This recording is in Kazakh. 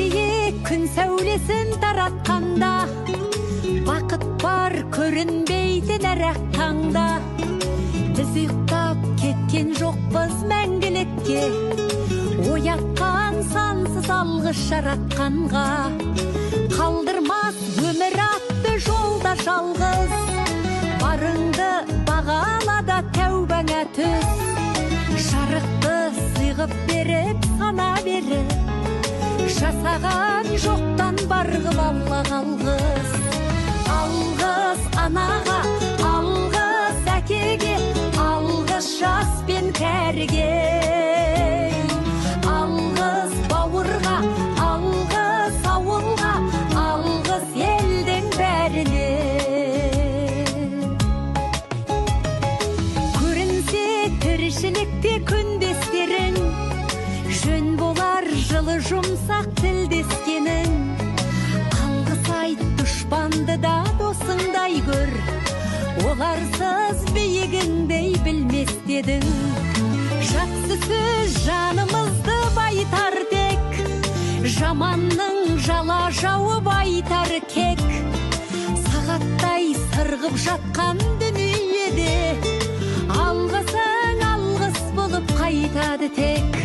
жиі күн сәулесін таратқанда, бақыт бар көрінбейтін әр-ақ таңда. Біз ұйықтап кеткен жоқпыз мәңгілікке, оятқан сансыз алғыс жаратқанға. Қалдырмас өмір атты жолда жалғыз, барыңды бағалада тәубаңа түс. Жарықты сыйғып беріп сана беріп, жасаған жоқтан барғып алла қалғыз. Алғыз анаға, алғыз әкеге, алғыз жас пен кәріге. Алғыз бауырға, алғыз ауылға, алғыз елдің бәріне. Көрінсе тіршілікте күндестерің, жөн болар жылы жұмсақ тілдескенің. Алғыс айт дұшпанды да досыңдай көр, оларсыз биігіңдей білмес дедің. Жақсы сөз жанымызды байтар тек, жаманның жала жауып айтар кек. Сағаттай сырғып жатқан дүниеде, алғысың алғыс болып қайтады тек.